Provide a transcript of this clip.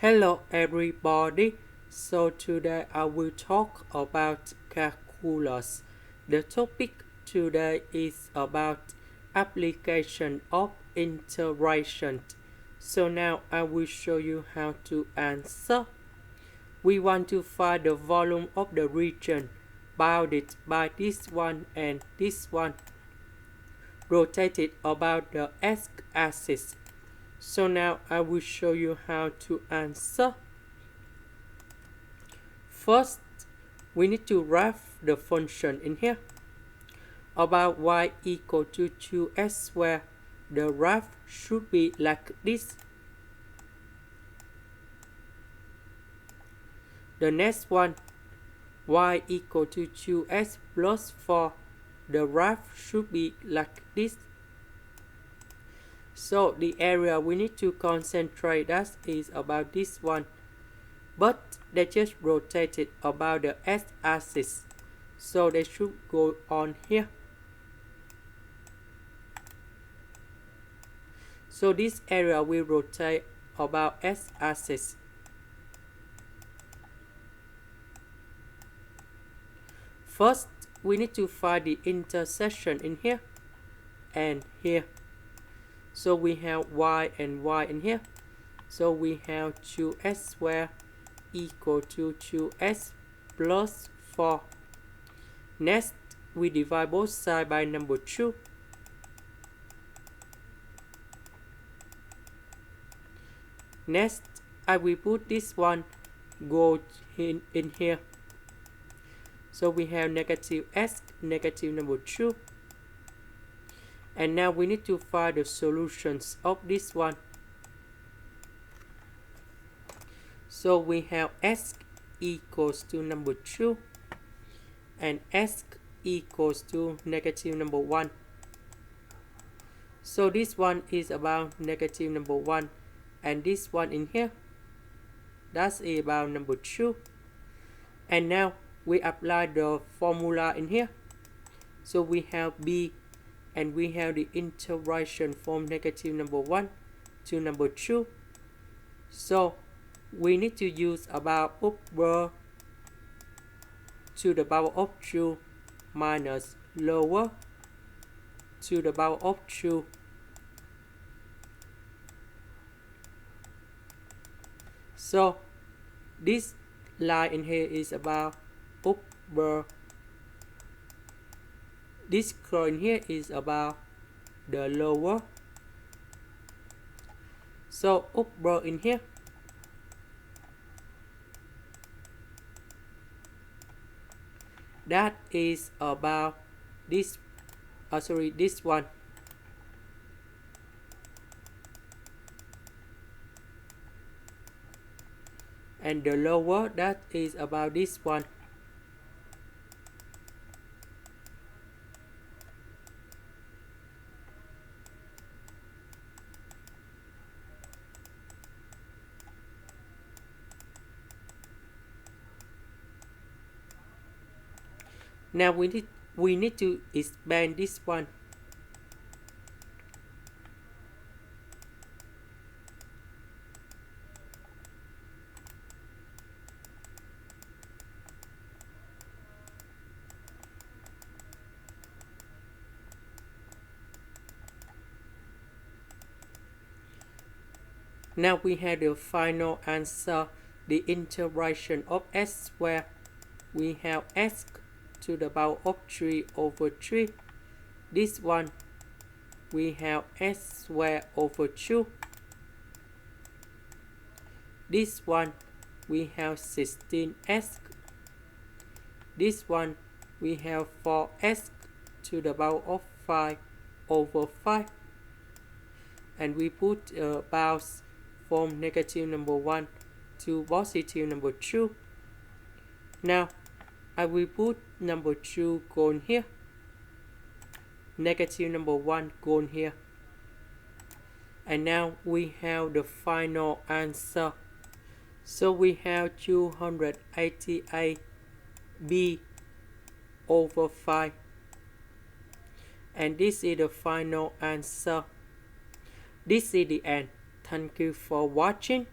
Hello everybody. So today I will talk about calculus. The topic today is about application of integration. So now I will show you how to answer. We want to find the volume of the region bounded by this one and this one, rotated about the x-axis. So now I will show you how to answer. First, we need to write the function in here. About y equal to 2x squared, the graph should be like this. The next one, y equal to 2x plus 4, the graph should be like this. So the area we need to concentrate that is about this one, but they just rotated about the x-axis, so they should go on here. So this area will rotate about x-axis. First, we need to find the intersection in here and here. So we have y and y in here. So we have 2x squared equal to 2x plus 4. Next, we divide both sides by number 2. Next, I will put this one go in here. So we have negative x, negative number 2. And now we need to find the solutions of this one. So we have x equals to number 2 and x equals to negative number 1. So this one is about negative number 1, and this one in here, that's about number 2. And now we apply the formula in here. So we have b, and we have the integration from negative number 1 to number 2. So we need to use about upper to the power of 2 minus lower to the power of 2. So this line in here is about upper. This curve in here is about the lower. So upper in here, that is about this, this one. And the lower, that is about this one. Now we need to expand this one. Now we have the final answer, the integration of x squared. We have x to the power of 3 over 3. This one, we have x squared over 2. This one, we have 16x. This one, we have 4x to the power of 5 over 5. And we put bounds from negative number 1 to positive number 2. Now I will put number 2 going here, negative number 1 going here. And now we have the final answer. So we have 288b over 5. And this is the final answer. This is the end. Thank you for watching.